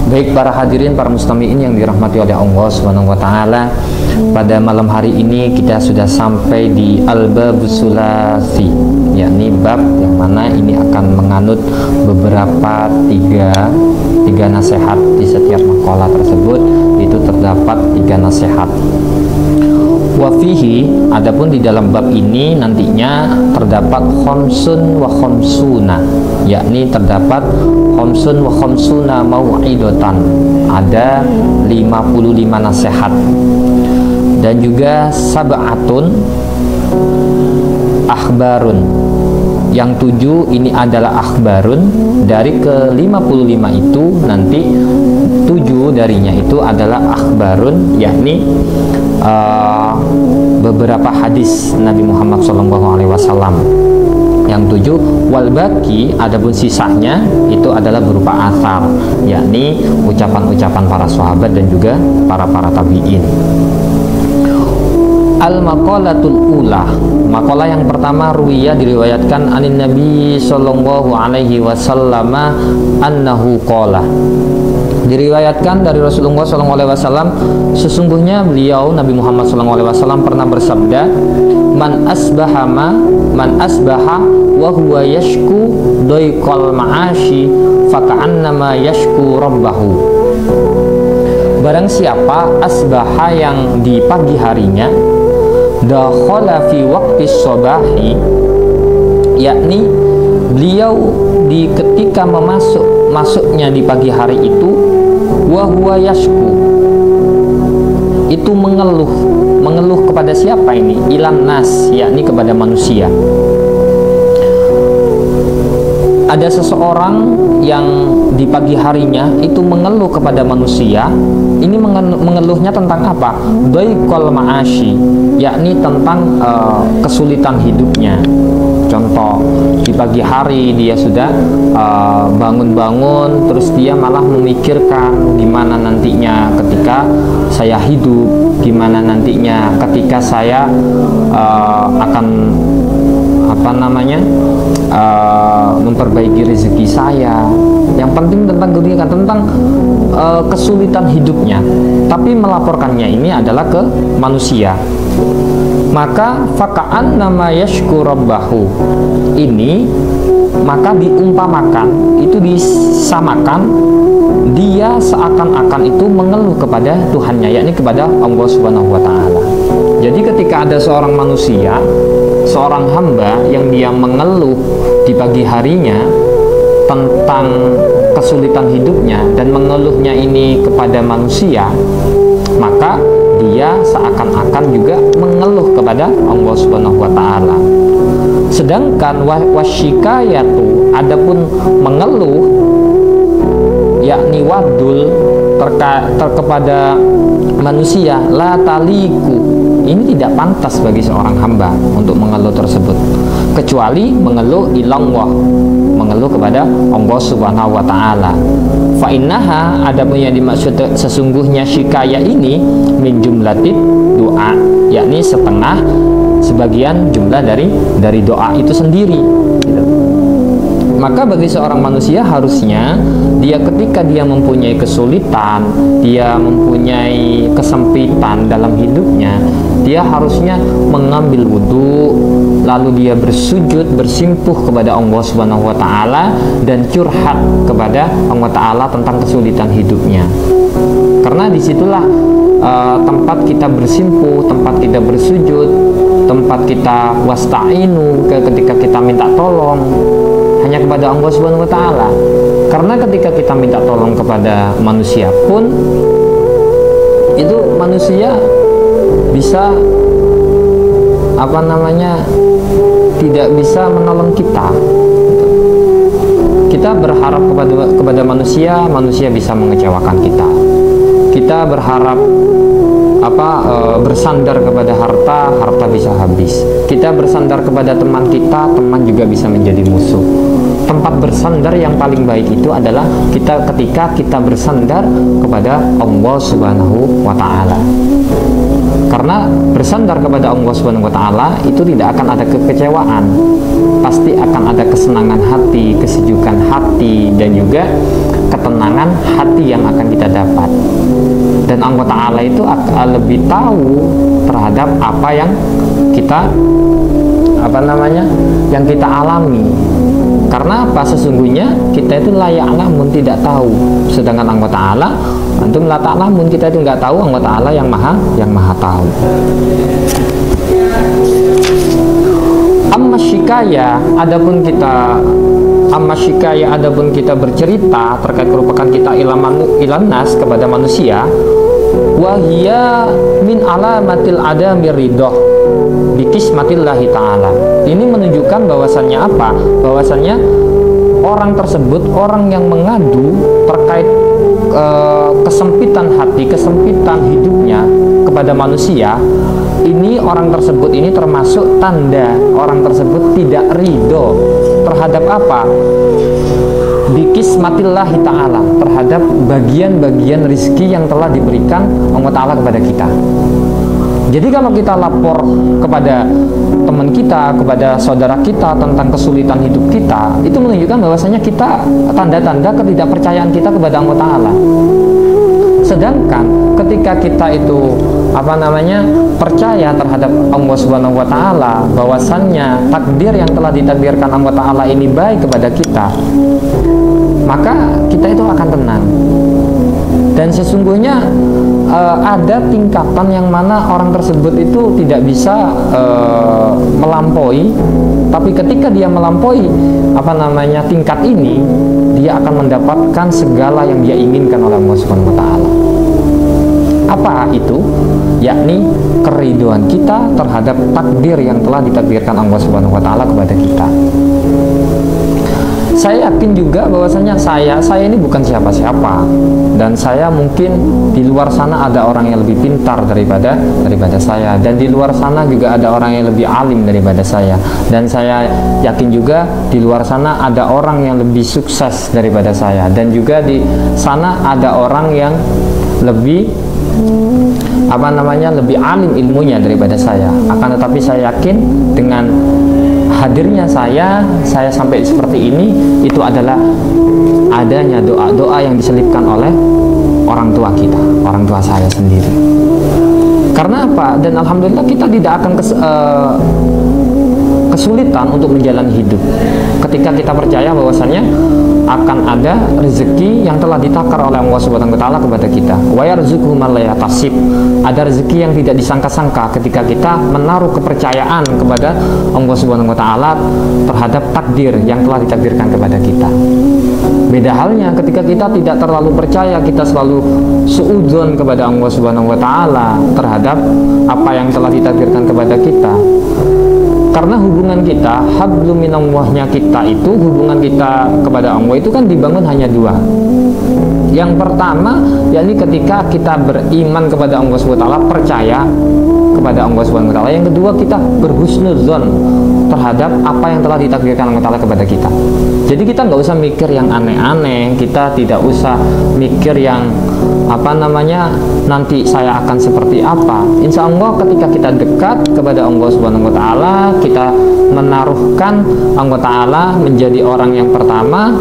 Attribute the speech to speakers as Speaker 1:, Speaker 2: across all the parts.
Speaker 1: Baik para hadirin, para mustami'in yang dirahmati oleh Allah Subhanahu wa taala, pada malam hari ini kita sudah sampai di Al-Babus Sulasi, yakni bab yang mana ini akan menganut beberapa tiga nasihat. Di setiap makalah tersebut itu terdapat 3 nasihat. Wafihi, adapun di dalam bab ini nantinya terdapat khamsun wa khamsuna, yakni terdapat khamsun wa khamsuna mau'idatan, ada 55 nasihat, dan juga sab'atun akhbarun, yang 7 ini adalah akhbarun. Dari ke 55 itu nanti 7 darinya itu adalah akhbarun, yakni beberapa hadis Nabi Muhammad SAW. Yang 7 wal baki, adapun sisanya itu adalah berupa athar, yakni ucapan-ucapan para sahabat dan juga para tabi'in. Al-maqalatul ula, makalah yang pertama, ruwiya diriwayatkan anin Nabi sallallahu alaihi wasallam annahu qala, diriwayatkan dari Rasulullah SAW, sesungguhnya beliau Nabi Muhammad SAW pernah bersabda, man asbaha wa huwa yashku doiqal ma'ashi faka'annama yashku rabbahu. Barang siapa asbaha, yang di pagi harinya, dakhala fi waqti sobahi, yakni beliau di ketika masuknya di pagi hari itu, wa huwa yashku, itu mengeluh kepada siapa ini? Ilan nas, yakni kepada manusia. Ada seseorang yang di pagi harinya itu mengeluh kepada manusia. Ini mengeluhnya tentang apa? Doiqal ma'ashi, yakni tentang kesulitan hidupnya. Contoh, di pagi hari dia sudah bangun-bangun, terus dia malah memikirkan gimana nantinya ketika saya hidup, gimana nantinya ketika saya akan memperbaiki rezeki saya. Yang penting tentang dunia, tentang kesulitan hidupnya, tapi melaporkannya ini adalah ke manusia. Maka faka'an nama yashku rabbahu, ini maka diumpamakan, itu disamakan, dia seakan-akan itu mengeluh kepada Tuhannya, yakni kepada Allah Subhanahu wa taala. Jadi ketika ada seorang manusia, seorang hamba yang dia mengeluh di pagi harinya tentang kesulitan hidupnya dan mengeluhnya ini kepada manusia, maka dia seakan-akan juga mengeluh kepada Allah Subhanahu wa taala. Sedangkan wasyikayatu, adapun mengeluh, yakni wadul kepada manusia, la taliku, ini tidak pantas bagi seorang hamba untuk mengeluh tersebut, kecuali mengeluh ilallah, mengeluh kepada Allah Subhanahu wa taala. Fa innaha, adapun yang dimaksud sesungguhnya syikaya ini, min jumlatid doa, yakni sebagian jumlah dari doa itu sendiri, gitu. Maka bagi seorang manusia harusnya dia ketika dia mempunyai kesulitan, dia mempunyai kesempitan dalam hidupnya, dia harusnya mengambil wudhu, lalu dia bersujud, bersimpuh kepada Allah Subhanahu wa taala dan curhat kepada Allah taala tentang kesulitan hidupnya. Karena disitulah tempat kita bersimpuh, tempat kita bersujud, tempat kita wasta'inu, ketika kita minta tolong hanya kepada Allah Subhanahu wa taala. Karena ketika kita minta tolong kepada manusia pun, itu manusia bisa tidak bisa menolong kita. Kita berharap kepada manusia, manusia bisa mengecewakan kita. Kita berharap bersandar kepada harta, harta bisa habis. Kita bersandar kepada teman kita, teman juga bisa menjadi musuh. Tempat bersandar yang paling baik itu adalah ketika kita bersandar kepada Allah Subhanahu wa taala. Karena bersandar kepada Allah Subhanahu wa taala itu tidak akan ada kekecewaan. Pasti akan ada kesenangan hati, kesejukan hati, dan juga ketenangan ketenangan hati yang akan kita dapat. Dan Allah Ta'ala itu akan lebih tahu terhadap apa yang kita yang kita alami. Karena apa? Sesungguhnya kita itu layak namun tidak tahu. Sedangkan Allah Ta'ala, antum la ta'lamun, kita itu nggak tahu, Allah Ta'ala yang maha tahu. Amma syikaya, adapun kita bercerita terkait kerupakan kita ilan nas kepada manusia, wahia min alamatil adami ridho bikismatillahi ta'ala. Ini menunjukkan bahwasannya apa? Bahwasannya orang tersebut, orang yang mengadu terkait kesempitan hati, kesempitan hidupnya kepada manusia, ini orang tersebut ini termasuk tanda orang tersebut tidak ridho terhadap apa? Bikismatillahi ta'ala, terhadap bagian-bagian rizki yang telah diberikan Allah Ta'ala kepada kita. Jadi kalau kita lapor kepada teman kita, kepada saudara kita tentang kesulitan hidup kita, itu menunjukkan bahwasanya kita tanda-tanda ketidakpercayaan kita kepada Allah Ta'ala. Sedangkan ketika kita itu percaya terhadap Allah Subhanahu wa Ta'ala, bahwasannya takdir yang telah ditakdirkan Allah Ta'ala ini baik kepada kita, maka kita itu akan tenang. Dan sesungguhnya ada tingkatan yang mana orang tersebut itu tidak bisa melampaui, tapi ketika dia melampaui tingkat ini, dia akan mendapatkan segala yang dia inginkan oleh Allah Subhanahu wa Ta'ala. Apa itu? Yakni keriduan kita terhadap takdir yang telah ditakdirkan Allah Subhanahu wa Ta'ala kepada kita. Saya yakin juga bahwasanya saya ini bukan siapa-siapa, dan saya mungkin di luar sana ada orang yang lebih pintar daripada saya, dan di luar sana juga ada orang yang lebih alim daripada saya, dan saya yakin juga di luar sana ada orang yang lebih sukses daripada saya, dan juga di sana ada orang yang lebih lebih alim ilmunya daripada saya. Akan tetapi saya yakin dengan hadirnya saya sampai seperti ini, itu adalah adanya doa-doa yang diselipkan oleh orang tua kita, orang tua saya sendiri. Karena apa? Dan alhamdulillah kita tidak akan kesulitan untuk menjalani hidup ketika kita percaya bahwasannya akan ada rezeki yang telah ditakar oleh Allah Subhanahu wa Ta'ala kepada kita. Wa yarzuquhu man la yahtasib. Ada rezeki yang tidak disangka-sangka ketika kita menaruh kepercayaan kepada Allah Subhanahu wa Ta'ala terhadap takdir yang telah ditakdirkan kepada kita. Beda halnya ketika kita tidak terlalu percaya, kita selalu suudzon kepada Allah Subhanahu wa Ta'ala terhadap apa yang telah ditakdirkan kepada kita. Karena hubungan kita, hablum minallahnya kita itu, hubungan kita kepada Allah itu kan dibangun hanya dua. Yang pertama, yakni ketika kita beriman kepada Allah SWT, percaya kepada Allah SWT. Yang kedua, kita berhusnuzon terhadap apa yang telah ditakdirkan Allah Ta'ala kepada kita. Jadi kita nggak usah mikir yang aneh-aneh, kita tidak usah mikir yang nanti saya akan seperti apa. Insya Allah ketika kita dekat kepada Allah Subhanahu wa Ta'ala, kita menaruhkan Allah Ta'ala menjadi orang yang pertama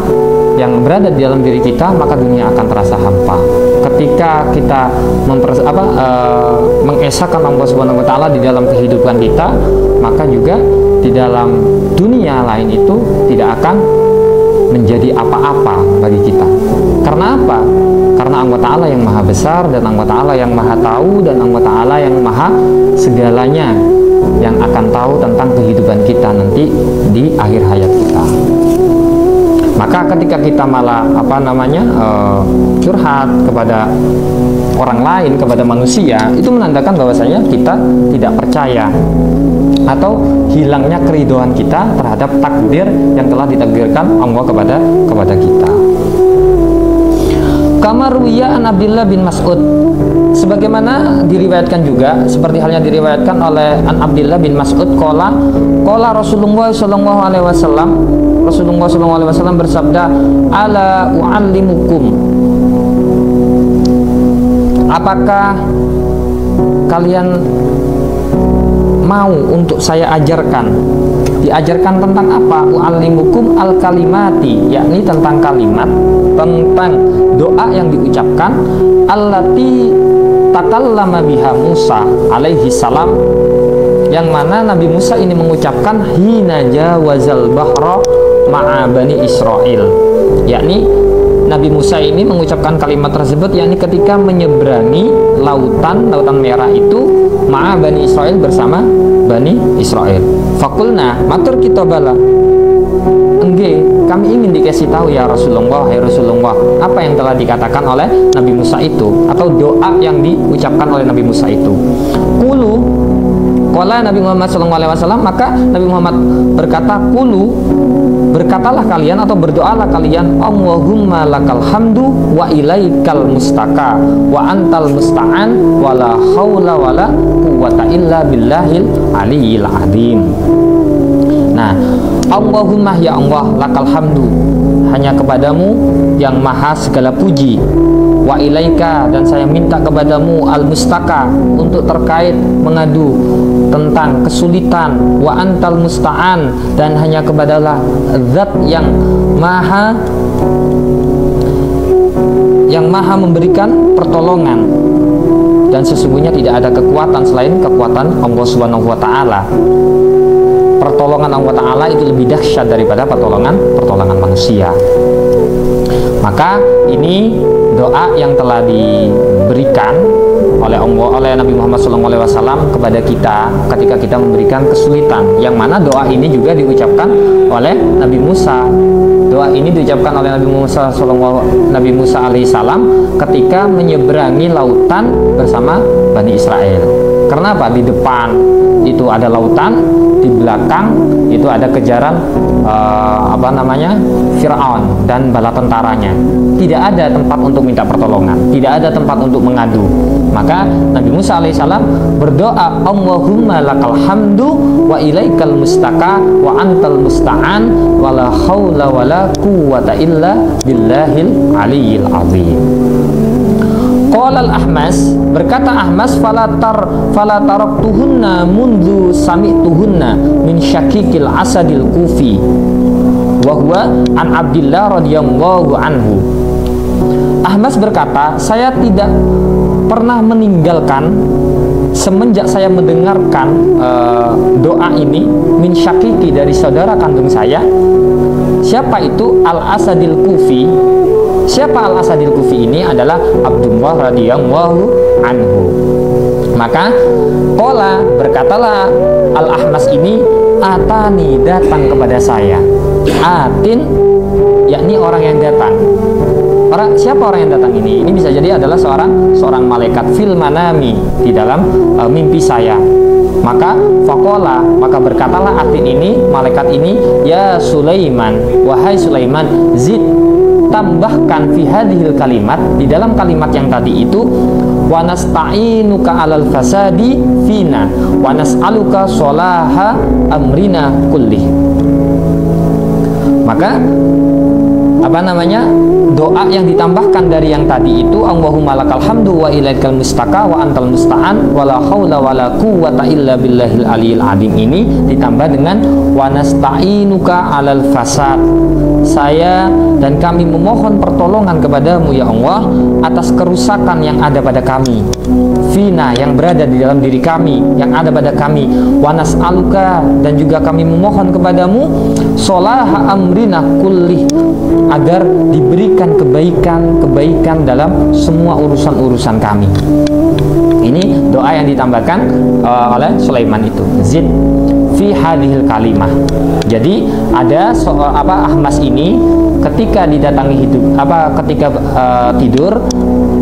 Speaker 1: yang berada di dalam diri kita, maka dunia akan terasa hampa. Ketika kita mengesahkan Allah Subhanahu wa Ta'ala di dalam kehidupan kita, maka juga di dalam dunia lain itu tidak akan menjadi apa-apa bagi kita. Karena apa? Karena Allah Ta'ala yang maha besar, dan Allah Ta'ala yang maha tahu, dan Allah Ta'ala yang maha segalanya, yang akan tahu tentang kehidupan kita nanti di akhir hayat kita. Maka ketika kita malah curhat kepada orang lain, kepada manusia, itu menandakan bahwasanya kita tidak percaya atau hilangnya keridoan kita terhadap takdir yang telah ditakdirkan Allah kepada kita. Kamar wiya an Abdullah bin Mas'ud, sebagaimana diriwayatkan juga, seperti halnya diriwayatkan oleh an Abdullah bin Mas'ud, qala Rasulullah sallallahu alaihi wasallam, Rasulullah sallallahu alaihi wasallam bersabda, ala uallimukum, apakah kalian mau untuk saya ajarkan diajarkan tentang apa? U'allimukum al-kalimati, yakni tentang kalimat, tentang doa yang diucapkan allati takallama biha Musa alaihi salam, yang mana Nabi Musa ini mengucapkan hina jawazal bahra ma'a bani Israel, yakni Nabi Musa ini mengucapkan kalimat tersebut yakni ketika menyeberangi lautan merah itu ma'a bani Israel, bersama bani Israel. Fakulna, matur kita bala, engge kami ingin dikasih tahu ya Rasulullah, hai Rasulullah, apa yang telah dikatakan oleh Nabi Musa itu, atau doa yang diucapkan oleh Nabi Musa itu. Kulu, qala Nabi Muhammad SAW, maka Nabi Muhammad berkata, kulu, berkatalah kalian atau berdoalah kalian, Allahumma lakal hamdu wa ilaikal mustaka wa antal musta'an wa la hawla wa la quwwata illa billahil aliyil azim. Nah, Allahumma, ya Allah, lakal hamdu, hanya kepadamu yang maha segala puji, wa ilaika, dan saya minta kepadamu al mustaka, untuk terkait mengadu tentang kesulitan, wa antal musta'an, dan hanya kepadalah zat yang maha memberikan pertolongan, dan sesungguhnya tidak ada kekuatan selain kekuatan Allah Subhanahu wa taala. Pertolongan Allah Ta'ala itu lebih dahsyat daripada pertolongan manusia. Maka ini doa yang telah diberikan oleh Nabi Muhammad SAW kepada kita ketika kita memberikan kesulitan, yang mana doa ini juga diucapkan oleh Nabi Musa. Doa ini diucapkan oleh Nabi Musa alaihissalam ketika menyeberangi lautan bersama Bani Israel. Kenapa? Di depan itu ada lautan, di belakang itu ada kejaran Fir'aun dan bala tentaranya. Tidak ada tempat untuk minta pertolongan, tidak ada tempat untuk mengadu. Maka Nabi Musa alaihissalam berdoa, Allahumma lakal hamdu wa ilaikal mustaka wa antal musta'an wa la hawla wa la quwwata illa billahil aliyil azim. Qala al-Ahmas, berkata Ahmas, fala taraktuhunna mundu sami'tuhunna min syakikil asadil kufi wa huwa an Abdillah radhiyallahu anhu. Ahmas berkata, saya tidak pernah meninggalkan semenjak saya mendengarkan doa ini min syakiki, dari saudara kandung saya. Siapa itu? Al-Asadil Kufi. Siapa Al-Asadil Kufi ini? Adalah Abdullah radhiyallahu anhu. Maka qala, berkatalah Al-Ahmas ini, atani, datang kepada saya. Atin, yakni orang yang datang. Siapa orang yang datang ini? Ini bisa jadi adalah seorang malaikat fil manami, di dalam mimpi saya. Maka faqala, maka berkatalah atin ini, malaikat ini, ya Sulaiman, wahai Sulaiman, zid, tambahkan fi hadhil kalimat, di dalam kalimat yang tadi itu, wa nasta'inuka 'alal fasadi fina wa nas'aluka sholaha amrina kullih. Maka doa yang ditambahkan dari yang tadi itu, Allahumma lakal hamdu wa ilaikal mustaka wa antal musta'an wa la haula wa la quwwata illa billahil aliyil azim, ini ditambah dengan wa nasta'inuka 'alal fasad, saya dan kami memohon pertolongan kepadamu ya Allah atas kerusakan yang ada pada kami, fina, yang berada di dalam diri kami, yang ada pada kami, wa nas'aluka, dan juga kami memohon kepadamu sholaha amrina kullih, agar diberikan kebaikan dalam semua urusan-urusan kami. Ini doa yang ditambahkan oleh Sulaiman itu, zid fi hadhil kalimah. Jadi ada Ahmas ini ketika didatangi tidur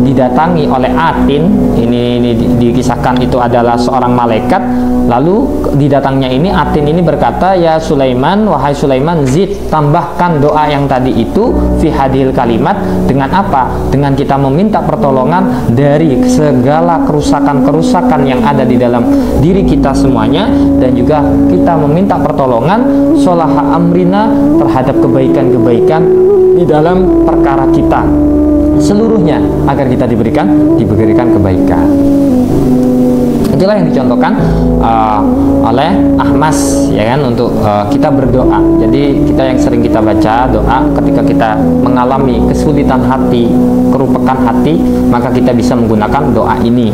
Speaker 1: didatangi oleh atin, ini dikisahkan itu adalah seorang malaikat. Lalu didatangnya ini atin ini berkata, ya Sulaiman, wahai Sulaiman, zid, tambahkan doa yang tadi itu fi hadhil kalimat, dengan apa? Dengan kita meminta pertolongan dari segala kerusakan yang ada di dalam diri kita semuanya, dan juga kita meminta pertolongan sholaha amrina, terhadap kebaikan-kebaikan di dalam perkara kita seluruhnya, agar kita diberikan kebaikan. Itu Itulah yang dicontohkan oleh Ahmas, ya kan, untuk kita berdoa. Jadi kita yang sering kita baca doa ketika kita mengalami kesulitan hati, kerupekan hati, maka kita bisa menggunakan doa ini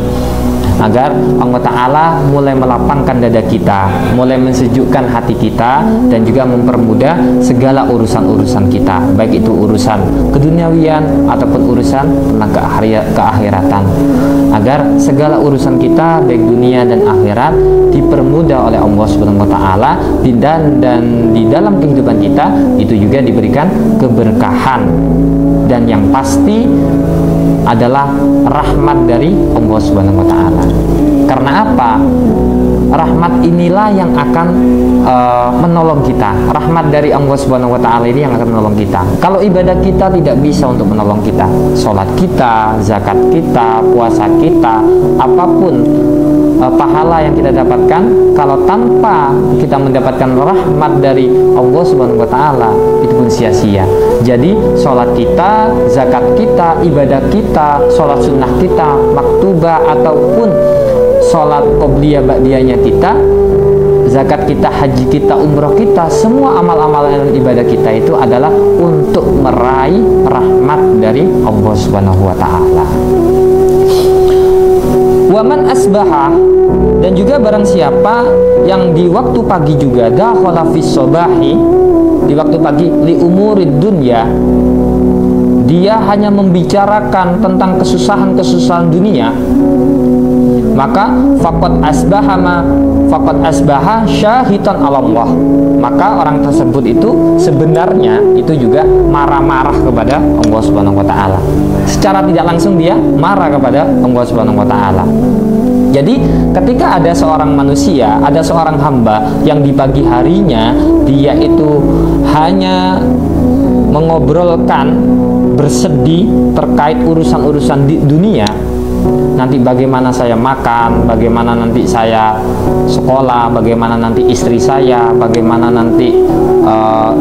Speaker 1: agar Allah Ta'ala mulai melapangkan dada kita, mulai mensejukkan hati kita, dan juga mempermudah segala urusan-urusan kita, baik itu urusan keduniawian ataupun urusan tentang keakhiratan, agar segala urusan kita baik dunia dan akhirat dipermudah oleh Allah Subhanahu wa Ta'ala, dan di dalam kehidupan kita itu juga diberikan keberkahan, dan yang pasti adalah rahmat dari Allah Subhanahu wa Ta'ala. Karena apa? Rahmat inilah yang akan menolong kita. Rahmat dari Allah Subhanahu wa Ta'ala ini yang akan menolong kita. Kalau ibadah kita tidak bisa untuk menolong kita, sholat kita, zakat kita, puasa kita, apapun pahala yang kita dapatkan, kalau tanpa kita mendapatkan rahmat dari Allah Subhanahu wa Ta'ala, itu pun sia-sia. Jadi sholat kita, zakat kita, ibadah kita, sholat sunnah kita, maktubah ataupun sholat qobliyah ba'diyahnya kita, zakat kita, haji kita, umroh kita, semua amal-amal dan ibadah kita itu adalah untuk meraih rahmat dari Allah Subhanahu wa Ta'ala. Waman asbaha, dan juga barang siapa yang di waktu pagi juga dakhala fis sobahi, di waktu pagi, li umurid dunya, dia hanya membicarakan tentang kesusahan-kesusahan dunia, maka faqad asbaha syahidan 'ala Allah, maka orang tersebut itu sebenarnya itu juga marah-marah kepada Allah Subhanahu wa Ta'ala. Secara tidak langsung dia marah kepada Allah Subhanahu wa Ta'ala. Jadi ketika ada seorang manusia, ada seorang hamba yang di pagi harinya dia itu hanya mengobrolkan, bersedih terkait urusan-urusan di dunia, nanti bagaimana saya makan, bagaimana nanti saya sekolah, bagaimana nanti istri saya, bagaimana nanti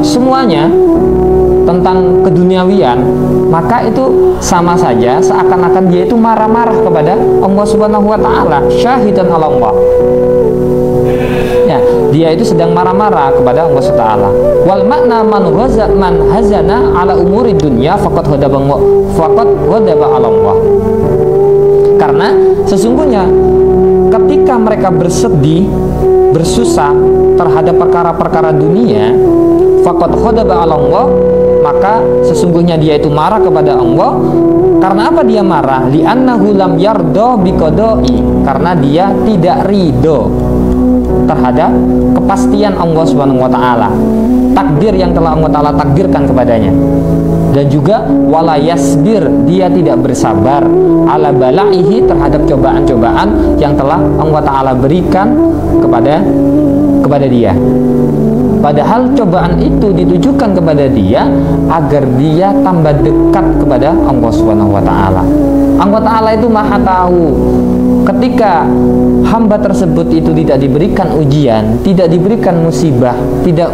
Speaker 1: semuanya tentang keduniawian, maka itu sama saja seakan-akan dia itu marah-marah kepada Allah Subhanahu wa Ta'ala, syahidan 'ala Allah. Ya, dia itu sedang marah-marah kepada Allah Subhanahu wa Ta'ala. Wal makna man hazana 'ala umuri dunya faqad ghadaba 'ala Allah. Karena sesungguhnya ketika mereka bersedih, bersusah terhadap perkara-perkara dunia, faqad ghadaba 'ala Allah, maka sesungguhnya dia itu marah kepada Allah. Karena apa dia marah? Li'annahu lam yardo biqada'i, karena dia tidak ridho terhadap kepastian Allah Subhanahu wa Ta'ala, takdir yang telah Allah Ta'ala takdirkan kepadanya. Dan juga wala yasbir, dia tidak bersabar ala bala'ihi, terhadap cobaan-cobaan yang telah Allah Ta'ala berikan kepada dia. Padahal cobaan itu ditujukan kepada dia agar dia tambah dekat kepada Allah Subhanahu wa Ta'ala. Allah Ta'ala itu Maha tahu. Ketika hamba tersebut itu tidak diberikan ujian, tidak diberikan musibah, tidak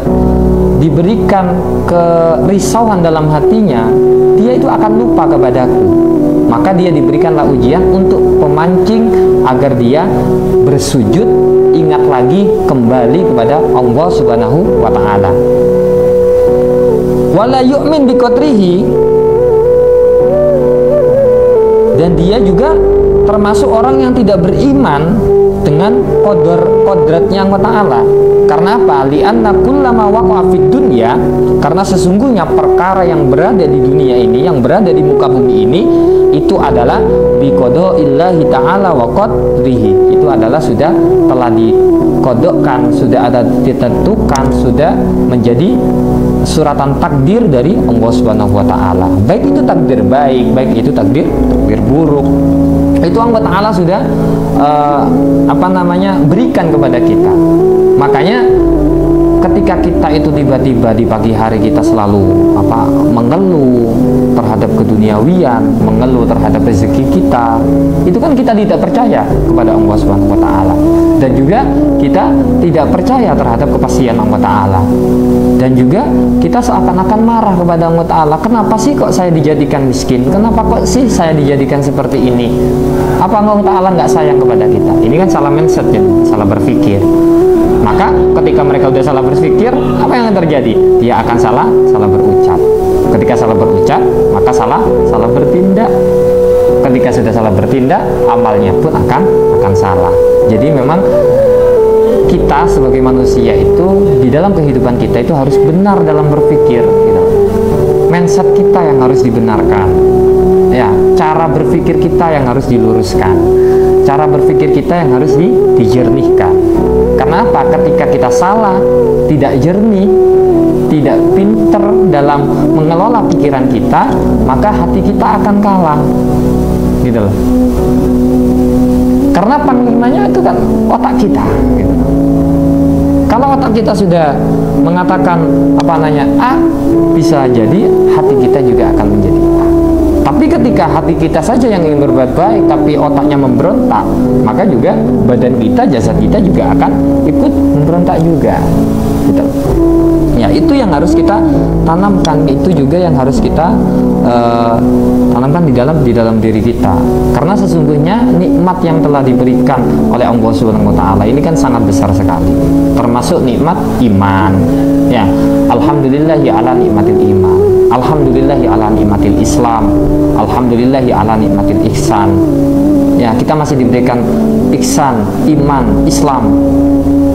Speaker 1: diberikan kerisauan dalam hatinya, dia itu akan lupa kepadaku. Maka dia diberikanlah ujian untuk pemancing agar dia bersujud, ingat lagi kembali kepada Allah Subhanahu wa Ta'ala. Wala yu'min biqadrihi, dan dia juga termasuk orang yang tidak beriman dengan kodratnya Allah Ta'ala. Karena apa? Li'anna kullama waqa'a fid dunya, karena sesungguhnya perkara yang berada di dunia ini, yang berada di muka bumi ini, itu adalah biqadaillahi ta'ala wa qadrihi. Itu adalah sudah telah dikodokkan, sudah ada ditentukan, sudah menjadi suratan takdir dari Allah Subhanahu wa Ta'ala. Baik itu takdir baik, baik itu takdir buruk, itu Allah Ta'ala sudah berikan kepada kita. Makanya ketika kita itu tiba-tiba di pagi hari kita selalu mengeluh terhadap keduniawian, mengeluh terhadap rezeki kita, itu kan kita tidak percaya kepada Allah Subhanahu wa taala. Dan juga kita tidak percaya terhadap kepastian Allah taala. Dan juga kita seakan-akan marah kepada Allah taala, kenapa sih kok saya dijadikan miskin? Kenapa kok sih saya dijadikan seperti ini? Apa Allah taala nggak sayang kepada kita? Ini kan salah mindset, ya, salah berpikir. Maka ketika mereka sudah salah berpikir, apa yang akan terjadi? Dia akan salah berucap. Ketika salah berucap, maka salah bertindak. Ketika sudah salah bertindak, amalnya pun akan salah. Jadi memang kita sebagai manusia itu di dalam kehidupan kita itu harus benar dalam berpikir, gitu. Mindset kita yang harus dibenarkan. Ya, cara berpikir kita yang harus diluruskan. Cara berpikir kita yang harus dijernihkan. Karena apa? Ketika kita salah, tidak jernih, tidak pinter dalam mengelola pikiran kita, maka hati kita akan kalah, gitu loh. Karena penermanya itu kan otak kita, gitu. Kalau otak kita sudah mengatakan A, bisa jadi hati kita juga akan menjadi A. Tapi ketika hati kita saja yang ingin berbuat baik, tapi otaknya memberontak, maka juga badan kita, jasad kita juga akan ikut memberontak juga, gitu. Ya, itu yang harus kita tanamkan, itu juga yang harus kita tanamkan di dalam diri kita. Karena sesungguhnya nikmat yang telah diberikan oleh Allah Subhanahu wa taala ini kan sangat besar sekali. Termasuk nikmat iman. Ya, alhamdulillahi ala nikmatil iman. Alhamdulillahi ala nikmatil Islam. Alhamdulillahi ala nikmatil ihsan. Ya, kita masih diberikan ihsan, iman, Islam.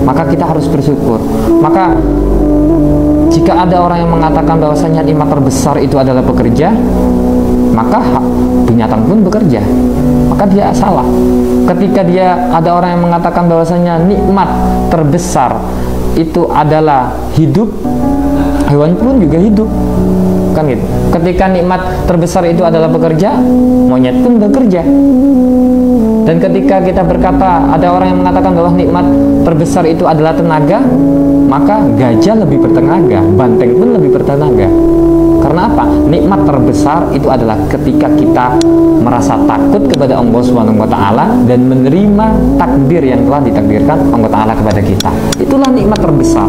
Speaker 1: Maka kita harus bersyukur. Maka jika ada orang yang mengatakan bahwasanya nikmat terbesar itu adalah bekerja, maka binatang pun bekerja, maka dia salah. Ketika ada orang yang mengatakan bahwasanya nikmat terbesar itu adalah hidup, hewan pun juga hidup, kan gitu. Ketika nikmat terbesar itu adalah bekerja, monyet pun bekerja. Dan ketika kita berkata, ada orang yang mengatakan bahwa nikmat terbesar itu adalah tenaga, maka gajah lebih bertenaga, banteng pun lebih bertenaga. Karena apa? Nikmat terbesar itu adalah ketika kita merasa takut kepada Allah Subhanahu wa taala dan menerima takdir yang telah ditakdirkan Allah taala kepada kita. Itulah nikmat terbesar.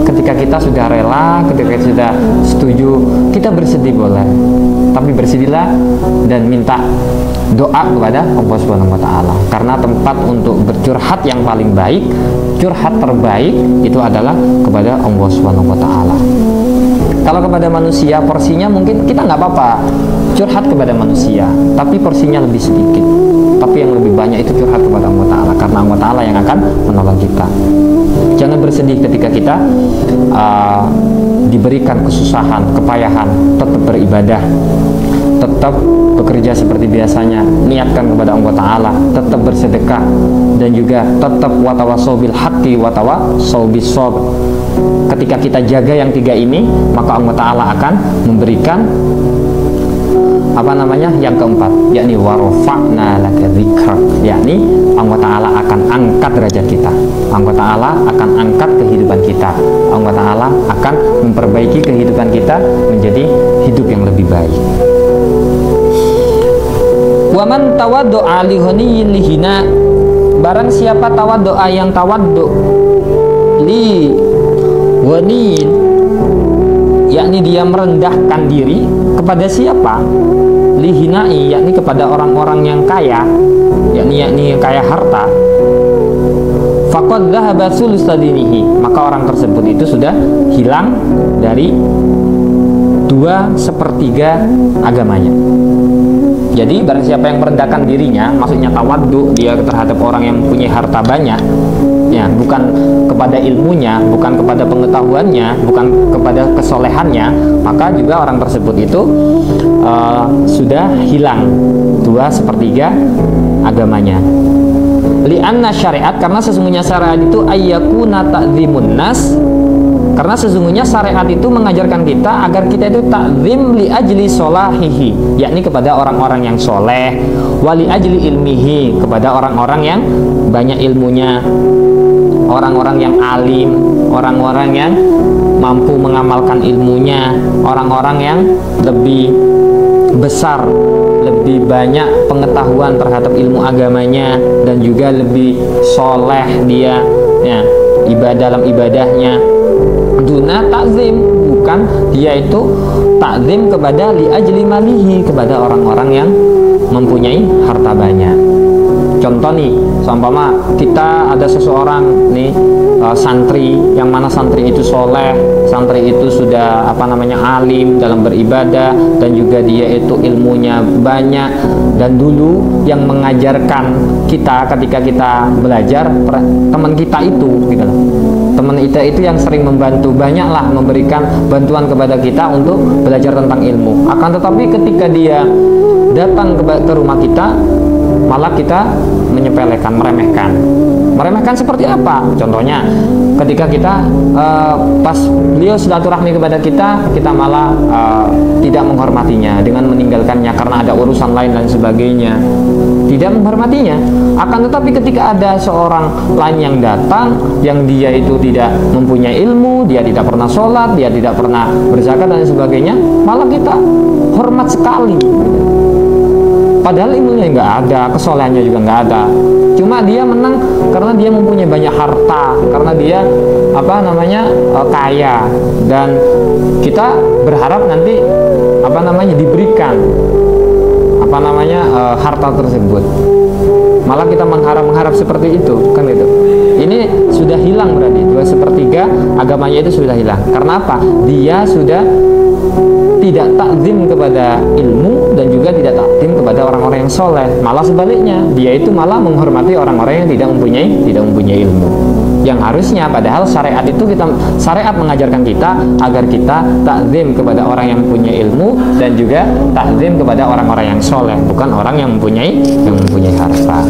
Speaker 1: Ketika kita sudah rela, ketika kita sudah setuju, kita bersedih boleh. Tapi bersedihlah dan minta doa kepada Allah Subhanahu wa taala. Karena tempat untuk bercurhat yang paling baik, curhat terbaik itu adalah kepada Allah Subhanahu wa taala. Kalau kepada manusia porsinya mungkin kita nggak apa-apa curhat kepada manusia, tapi porsinya lebih sedikit. Tapi yang lebih banyak itu curhat kepada Allah taala, karena Allah taala yang akan menolong kita. Jangan bersedih ketika kita diberikan kesusahan, kepayahan, tetap beribadah, tetap bekerja seperti biasanya, niatkan kepada Allah taala, tetap bersedekah, dan juga tetap watawasau bil haqqi watawasau bis sabr. Ketika kita jaga yang tiga ini, maka Allah taala akan memberikan yang keempat, yakni warafa'na laka dzikrak, yakni Allah taala akan angkat derajat kita, Allah taala akan angkat kehidupan kita, Allah taala akan memperbaiki kehidupan kita menjadi hidup yang lebih baik. Wa man tawaddu'a li ghaniyyin lihina, barang siapa tawaddu'a yang tawaddu li ghaniyyin, yakni dia merendahkan diri kepada siapa? Lihinai, yakni kepada orang-orang yang kaya, yakni kaya harta. Faqad dhahaba thulutsa dinihi, maka orang tersebut itu sudah hilang dari 2/3 agamanya. Jadi barang siapa yang merendahkan dirinya, maksudnya tawaddu, dia terhadap orang yang punya harta banyak, ya, bukan kepada ilmunya, bukan kepada pengetahuannya, bukan kepada kesolehannya, maka juga orang tersebut itu sudah hilang 2/3 agamanya. Li'anna syariat, karena sesungguhnya syariat itu ayyakuna ta'zimun nas, karena sesungguhnya syariat itu mengajarkan kita agar kita itu ta'zim li ajli solahihi, yakni kepada orang-orang yang soleh, wali ajli ilmihi, kepada orang-orang yang banyak ilmunya, orang-orang yang alim, orang-orang yang mampu mengamalkan ilmunya, orang-orang yang lebih besar, lebih banyak pengetahuan terhadap ilmu agamanya, dan juga lebih soleh dia ya, dalam ibadahnya. Duna takzim, bukan dia itu takzim kepada li ajli malihi, kepada orang-orang yang mempunyai harta banyak. Contoh nih, seumpama kita ada seseorang nih santri, yang mana santri itu soleh, santri itu sudah alim dalam beribadah, dan juga dia itu ilmunya banyak, dan dulu yang mengajarkan kita ketika kita belajar teman kita itu gitu loh. Teman kita itu yang sering membantu, banyaklah memberikan bantuan kepada kita untuk belajar tentang ilmu. Akan tetapi ketika dia datang ke rumah kita, malah kita menyepelekan, meremehkan seperti apa? Contohnya ketika kita pas beliau silaturahmi kepada kita, kita malah tidak menghormatinya dengan meninggalkannya karena ada urusan lain dan sebagainya, tidak menghormatinya. Akan tetapi ketika ada seorang lain yang datang, yang dia itu tidak mempunyai ilmu, dia tidak pernah sholat, dia tidak pernah berzakat dan sebagainya, malah kita hormat sekali. Padahal ilmunya nggak ada, kesolehannya juga nggak ada. Cuma dia menang karena dia mempunyai banyak harta, karena dia kaya, dan kita berharap nanti diberikan harta tersebut. Malah kita mengharap seperti itu, kan gitu. Ini sudah hilang berarti 2/3 agamanya itu sudah hilang. Karena apa? Dia sudah tidak takzim kepada ilmu dan juga tidak takzim kepada orang-orang yang soleh. Malah sebaliknya, dia itu malah menghormati orang-orang yang tidak mempunyai ilmu. Yang harusnya, padahal syariat mengajarkan kita agar kita takzim kepada orang yang punya ilmu dan juga takzim kepada orang-orang yang soleh, bukan orang yang mempunyai harta.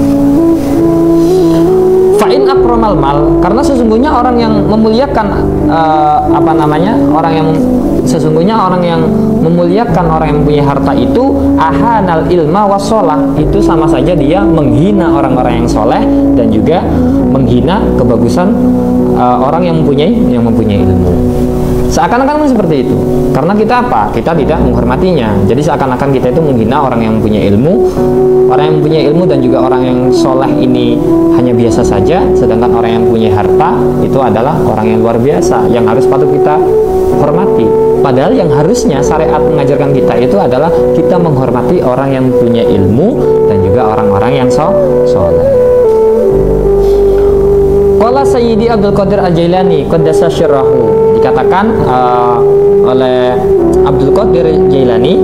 Speaker 1: Fa'in akramal mal, karena sesungguhnya orang yang memuliakan sesungguhnya orang yang memuliakan orang yang punya harta itu ahanal ilma wassolah, itu sama saja dia menghina orang-orang yang soleh dan juga menghina kebagusan orang yang mempunyai ilmu. Seakan-akan seperti itu, karena kita kita tidak menghormatinya. Jadi seakan-akan kita itu menghina orang yang punya ilmu. Orang yang punya ilmu dan juga orang yang soleh ini hanya biasa saja, sedangkan orang yang punya harta itu adalah orang yang luar biasa, yang harus patut kita hormati. Padahal yang harusnya syariat mengajarkan kita itu adalah kita menghormati orang yang punya ilmu dan juga orang-orang yang soleh. Qala Sayyidi Abdul Qadir Al-Jailani qaddasa syirrahu, dikatakan oleh Abdul Qadir Jailani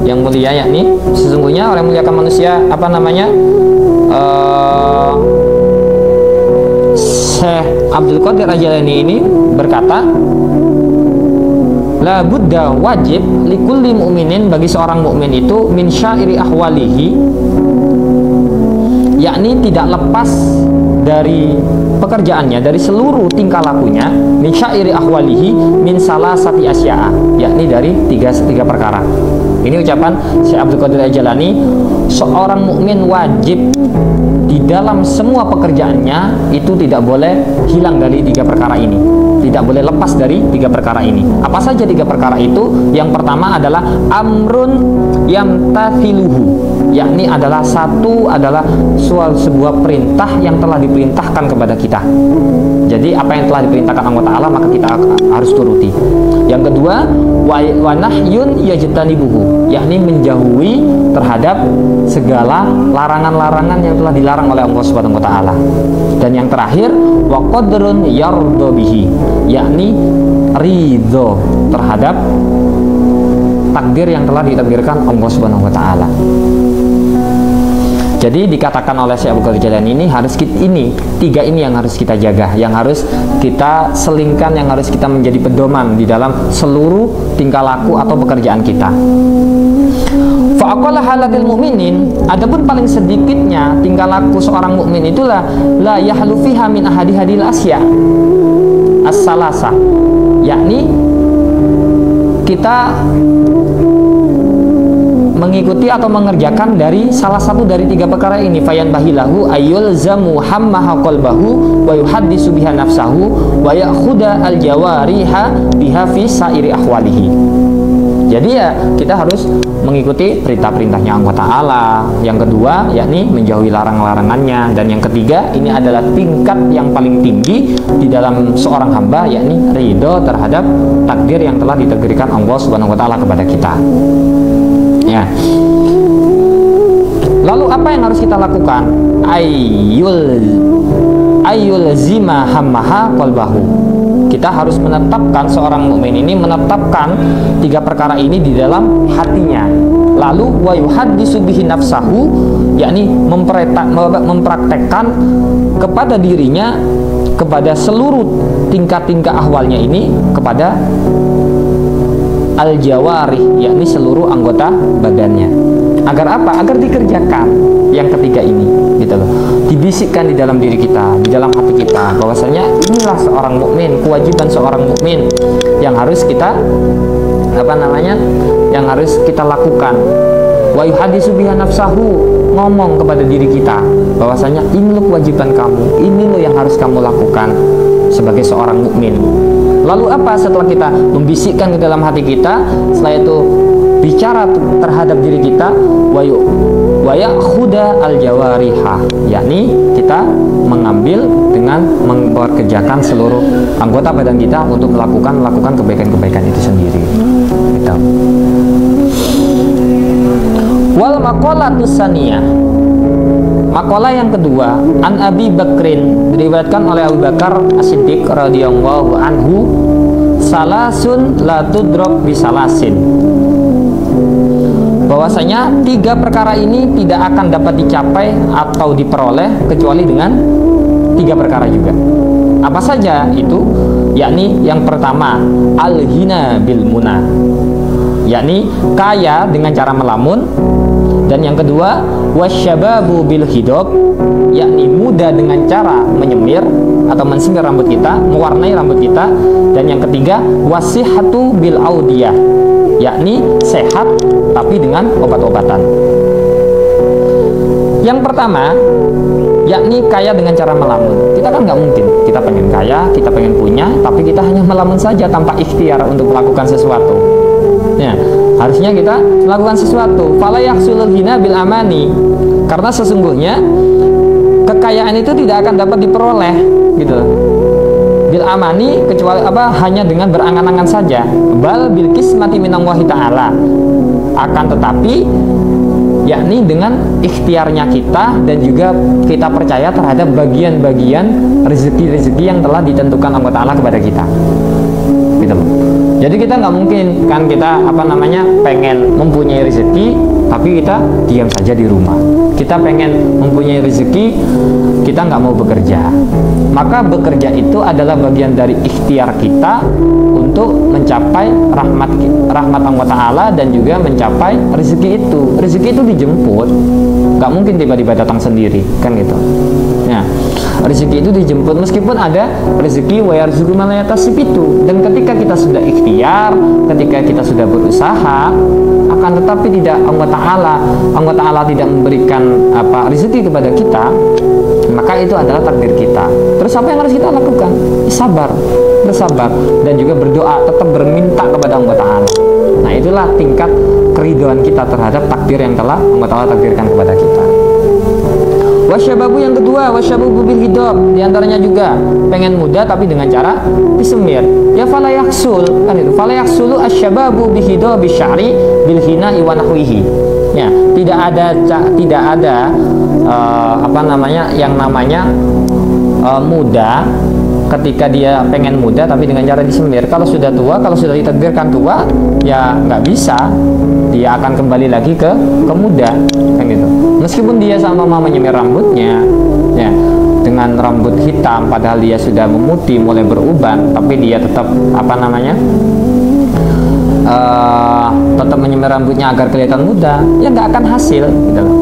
Speaker 1: yang mulia, yakni sesungguhnya orang yang muliakan manusia Syekh Abdul Qadir Al-Jailani ini berkata, la budda, wajib likulli mu'minin, bagi seorang mukmin itu min syairi ahwalihi, yakni tidak lepas dari pekerjaannya, dari seluruh tingkah lakunya, min syairi ahwalihi min salasati asya'a, yakni dari tiga perkara. Ini ucapan Syekh Abdul Qadir Al-Jailani, seorang mukmin wajib di dalam semua pekerjaannya itu tidak boleh hilang dari tiga perkara ini, tidak boleh lepas dari tiga perkara ini. Apa saja tiga perkara itu? Yang pertama adalah amrun yamtathiluhu, yakni adalah sebuah perintah yang telah diperintahkan kepada kita. Jadi apa yang telah diperintahkan Allah Ta'ala maka kita harus turuti. Yang kedua, wa nahyun yajtanibuhu, yakni menjauhi terhadap segala larangan-larangan yang telah dilarang oleh Allah Subhanahu wa taala. Dan yang terakhir, wa qadrun yardha bihi, yakni ridho terhadap takdir yang telah ditakdirkan Allah Subhanahu wa taala. Jadi dikatakan oleh Syekh Abdul Qadir Jailani ini tiga ini yang harus kita jaga, yang harus kita selingkan, yang harus kita menjadi pedoman di dalam seluruh tingkah laku atau pekerjaan kita. Fa'aqalla halatil mu'minin, adapun paling sedikitnya tingkah laku seorang mukmin itulah la yahlu fiha min ahadihadil asya as-salasa, yakni kita mengikuti atau mengerjakan dari salah satu dari 3 perkara ini, fayan bahilahu ayul zamu hammaha qalbahu wa yuhaddisu biha nafsahu wa ya'khuda al jawariha biha fi sairi ahwalihi. Jadi ya kita harus mengikuti perintah-perintahnya anggota Allah. Yang kedua yakni menjauhi larang-larangannya, dan yang ketiga ini adalah tingkat yang paling tinggi di dalam seorang hamba, yakni ridho terhadap takdir yang telah ditakdirkan Allah Subhanahu wa taala kepada kita. Ya. Lalu apa yang harus kita lakukan? Ayyul zima hammaha qalbahu. Kita harus menetapkan, seorang mukmin ini menetapkan 3 perkara ini di dalam hatinya. Lalu wa yuhaddisu bihi nafsahu, yakni mempraktekkan kepada dirinya, kepada seluruh tingkat-tingkat ahwalnya ini, kepada al-jawarih, yakni seluruh anggota badannya. Agar apa? Agar dikerjakan yang ketiga ini, gitu loh. Dibisikkan di dalam diri kita, di dalam hati kita, bahwasanya inilah seorang mukmin, kewajiban seorang mukmin yang harus kita yang harus kita lakukan. Wa yuhadisu biha nafsahu, ngomong kepada diri kita bahwasanya ini lo kewajiban kamu, ini lo yang harus kamu lakukan sebagai seorang mukmin. Lalu apa setelah kita membisikkan ke dalam hati kita, setelah itu bicara terhadap diri kita, wa ya'khuda al-jawariha, yakni kita mengambil dengan memperkerjakan seluruh anggota badan kita untuk melakukan kebaikan-kebaikan itu sendiri. Gitu. Wal maqalatus saniyah, maqalah yang kedua, an Abi Bakrin, diriwayatkan oleh Abu Bakar As-Siddiq radhiyallahu anhu, salasun la tudrak bisalasin, bahwasanya 3 perkara ini tidak akan dapat dicapai atau diperoleh kecuali dengan 3 perkara juga. Apa saja itu? Yakni yang pertama, al-ghina bil muna, yakni kaya dengan cara melamun. Dan yang kedua, wasyababu bil hidab, yakni muda dengan cara menyemir atau mensemir rambut kita, mewarnai rambut kita. Dan yang ketiga, wasihatu bil audiyah, yakni sehat tapi dengan obat-obatan. Yang pertama, yakni kaya dengan cara melamun. Kita kan nggak mungkin, kita pengen kaya, kita pengen punya, tapi kita hanya melamun saja tanpa ikhtiar untuk melakukan sesuatu. Ya, harusnya kita melakukan sesuatu. Fala yahsulul ghina bil amani, karena sesungguhnya kekayaan itu tidak akan dapat diperoleh, gitu. Bil amani, kecuali hanya dengan berangan-angan saja. Bal bil kismati minallahi ta'ala, akan tetapi yakni dengan ikhtiarnya kita, dan juga kita percaya terhadap bagian-bagian rezeki-rezeki yang telah ditentukan Allah Ta'ala kepada kita, gitu. Jadi kita nggak mungkin kan, kita pengen mempunyai rezeki tapi kita diam saja di rumah. Kita pengen mempunyai rezeki, kita nggak mau bekerja. Maka bekerja itu adalah bagian dari ikhtiar kita untuk mencapai rahmat Allah Ta'ala dan juga mencapai rezeki itu. Rezeki itu dijemput, nggak mungkin tiba-tiba datang sendiri, kan gitu. Nah, rezeki itu dijemput, meskipun ada rezeki wa yarzuqu man la yahtasib itu. Dan ketika kita sudah ikhtiar, ketika kita sudah berusaha, akan tetapi tidak Allah Ta'ala tidak memberikan rezeki kepada kita, maka itu adalah takdir kita. Terus apa yang harus kita lakukan? Sabar, bersabar, dan juga berdoa, tetap berminta kepada Allah Ta'ala. Nah, itulah tingkat keridhaan kita terhadap takdir yang telah Allah Ta'ala takdirkan kepada kita. Wasyababu yang kedua, wasyababu bil hidab, diantaranya juga pengen muda tapi dengan cara disemir. Ya fala yahsul, kan itu. Fala yahsulu asyababu bi hidabi sya'ri bil hina'i wa nahwihi. Ya, tidak ada yang namanya muda ketika dia pengen muda tapi dengan cara disemir. Kalau sudah tua, kalau sudah ditakdirkan tua, ya nggak bisa, dia akan kembali lagi ke muda, kan gitu. Meskipun dia sama menyemir rambutnya, ya dengan rambut hitam, padahal dia sudah memutih, mulai beruban, tapi dia tetap tetap menyemir rambutnya agar kelihatan muda, ya nggak akan hasil, gitu loh.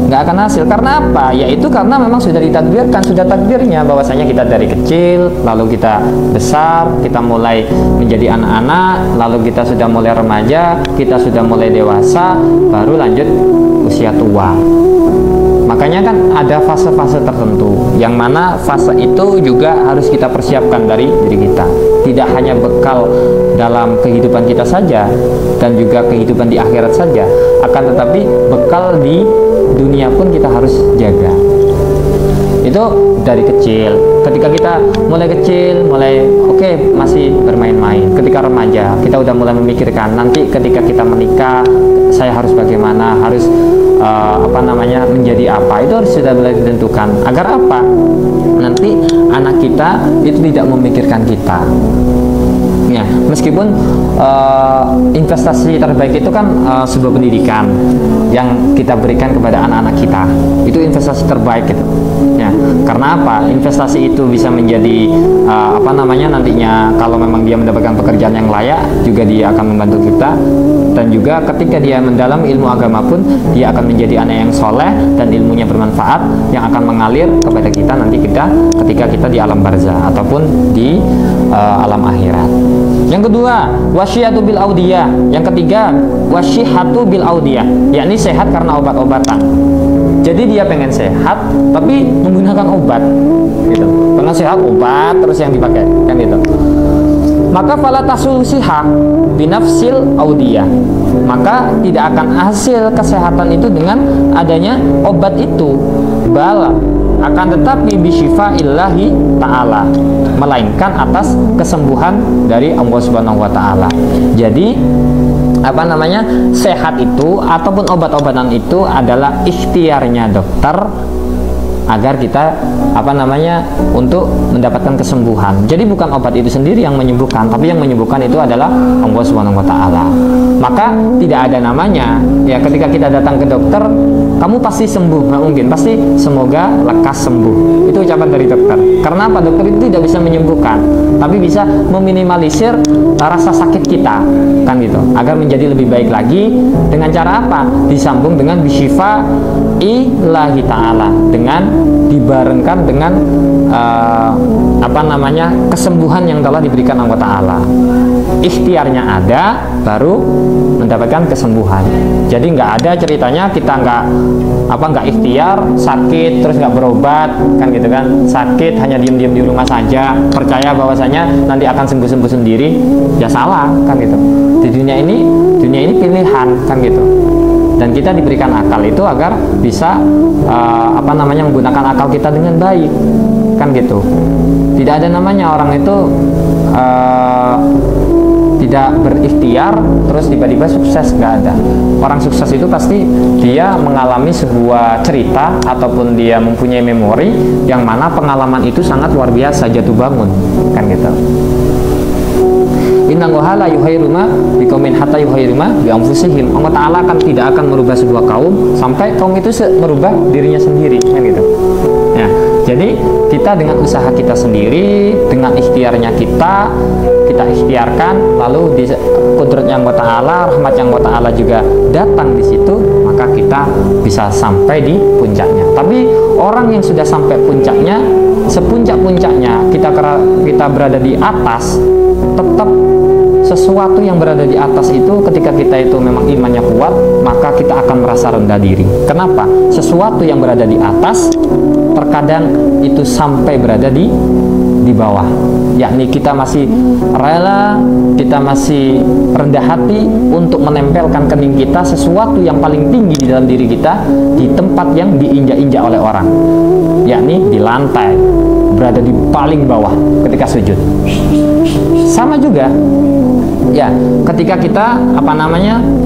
Speaker 1: Nggak nggak akan hasil. Karena apa? Yaitu karena memang sudah ditakdirkan, sudah takdirnya bahwasanya kita dari kecil, lalu kita besar, kita mulai menjadi anak-anak, lalu kita sudah mulai remaja, kita sudah mulai dewasa, baru lanjut usia tua. Makanya kan ada fase-fase tertentu, yang mana fase itu juga harus kita persiapkan dari diri kita. Tidak hanya bekal dalam kehidupan kita saja, dan juga kehidupan di akhirat saja, akan tetapi bekal di dunia pun kita harus jaga. Itu dari kecil. Ketika kita mulai kecil, mulai masih bermain-main. Ketika remaja, kita udah mulai memikirkan nanti ketika kita menikah, saya harus bagaimana, harus menjadi apa. Itu harus sudah mulai ditentukan. Agar apa? Nanti anak kita itu tidak memikirkan kita. Ya, meskipun investasi terbaik itu kan sebuah pendidikan yang kita berikan kepada anak-anak kita, itu investasi terbaik gitu. Ya, karena apa? Investasi itu bisa menjadi nantinya kalau memang dia mendapatkan pekerjaan yang layak, juga dia akan membantu kita. Dan juga ketika dia mendalam ilmu agama pun, dia akan menjadi anak yang soleh dan ilmunya bermanfaat, yang akan mengalir kepada kita nanti ketika kita di alam barzah ataupun di alam akhirat. Yang kedua, wasyihatu bil audiyah. Yang ketiga, wasyihatu bil audiyah, yakni sehat karena obat-obatan. Jadi dia pengen sehat tapi menggunakan obat gitu. Pengen sehat obat terus yang dipakai kan gitu. Maka fala tasulsiha binafsil audiyah. Maka tidak akan hasil kesehatan itu dengan adanya obat itu. Bala akan tetapi bisyifa illahi ta'ala, melainkan atas kesembuhan dari Allah Subhanahu wa taala. Jadi sehat itu ataupun obat-obatan itu adalah ikhtiarnya dokter agar kita untuk mendapatkan kesembuhan. Jadi bukan obat itu sendiri yang menyembuhkan, tapi yang menyembuhkan itu adalah Allah Subhanahu wa taala. Maka tidak ada namanya ya ketika kita datang ke dokter, kamu pasti sembuh, nggak mungkin. Pasti semoga lekas sembuh. Itu ucapan dari dokter. Karena apa? Dokter itu tidak bisa menyembuhkan, tapi bisa meminimalisir rasa sakit kita, kan gitu, agar menjadi lebih baik lagi. Dengan cara apa? Disambung dengan bisyifa ilahi ta'ala, dengan dibarengkan dengan kesembuhan yang telah diberikan Allah Ta'ala. Ikhtiarnya ada, baru mendapatkan kesembuhan. Jadi nggak ada ceritanya kita nggak ikhtiar, sakit terus nggak berobat, kan gitu kan? Sakit hanya diem-diem di rumah saja, percaya bahwasanya nanti akan sembuh-sembuh sendiri, ya salah, kan gitu. Di dunia ini pilihan, kan gitu. Dan kita diberikan akal itu agar bisa menggunakan akal kita dengan baik, kan gitu. Tidak ada namanya orang itu tidak berikhtiar terus tiba-tiba sukses, nggak ada. Orang sukses itu pasti dia mengalami sebuah cerita ataupun dia mempunyai memori yang mana pengalaman itu sangat luar biasa, jatuh bangun, kan gitu. Inna Allaha la yughayyiru ma biqaumin hatta yughayyiru ma bi anfusihim. Allah Ta'ala tidak akan merubah sebuah kaum sampai kaum itu merubah dirinya sendiri, kan gitu. Ya, jadi kita dengan usaha kita sendiri, dengan ikhtiarnya kita ikhtiarkan, lalu di kudratnya Allah Ta'ala, rahmatnya Allah Ta'ala juga datang di situ, maka kita bisa sampai di puncaknya. Tapi orang yang sudah sampai puncaknya, sepuncak-puncaknya kita berada di atas, tetap sesuatu yang berada di atas itu ketika kita itu memang imannya kuat, maka kita akan merasa rendah diri. Kenapa? Sesuatu yang berada di atas terkadang itu sampai berada di bawah, yakni kita masih rela, kita masih rendah hati untuk menempelkan kening kita sesuatu yang paling tinggi di dalam diri kita di tempat yang diinjak-injak oleh orang, yakni di lantai, berada di paling bawah ketika sujud. Sama juga ya, ketika kita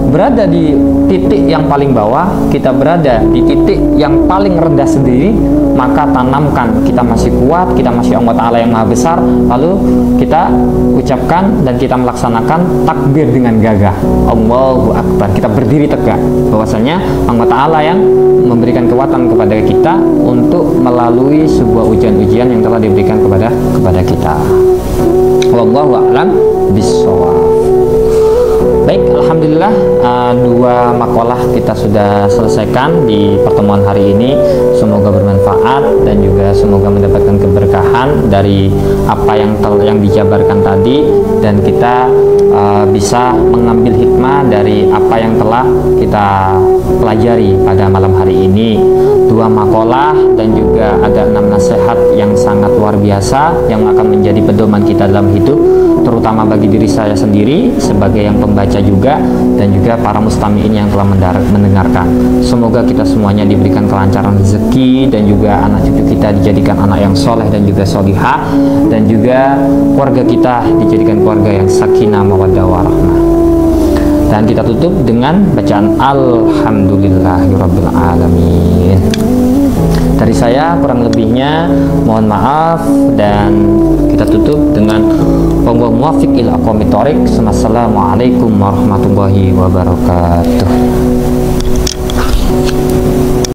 Speaker 1: berada di titik yang paling bawah, kita berada di titik yang paling rendah sendiri, maka tanamkan kita masih kuat, kita masih Allah Ta'ala yang maha besar, lalu kita ucapkan dan kita melaksanakan takbir dengan gagah, Allahu Akbar. Kita berdiri tegak bahwasanya Allah Ta'ala yang memberikan kekuatan kepada kita untuk melalui sebuah ujian-ujian yang telah diberikan kepada kita. Wallahu a'lam bishawab. Baik, alhamdulillah dua makalah kita sudah selesaikan di pertemuan hari ini. Semoga bermanfaat dan juga semoga mendapatkan keberkahan dari apa yang dijabarkan tadi, dan kita bisa mengambil hikmah dari apa yang telah kita pelajari pada malam hari ini. Dua makalah dan juga ada 6 nasihat yang sangat luar biasa yang akan menjadi pedoman kita dalam hidup, terutama bagi diri saya sendiri sebagai yang pembaca juga, dan juga para mustami'in yang telah mendengarkan. Semoga kita semuanya diberikan kelancaran rezeki, dan juga anak cucu kita dijadikan anak yang soleh dan juga solihah, dan juga keluarga kita dijadikan keluarga yang sakinah mawaddah warahmah. Dan kita tutup dengan bacaan Alhamdulillahirabbil alamin. Dari saya kurang lebihnya mohon maaf, dan kita tutup dengan wallahu muwaffiq ila aqwamit thoriq. Wassalamualaikum warahmatullahi wabarakatuh.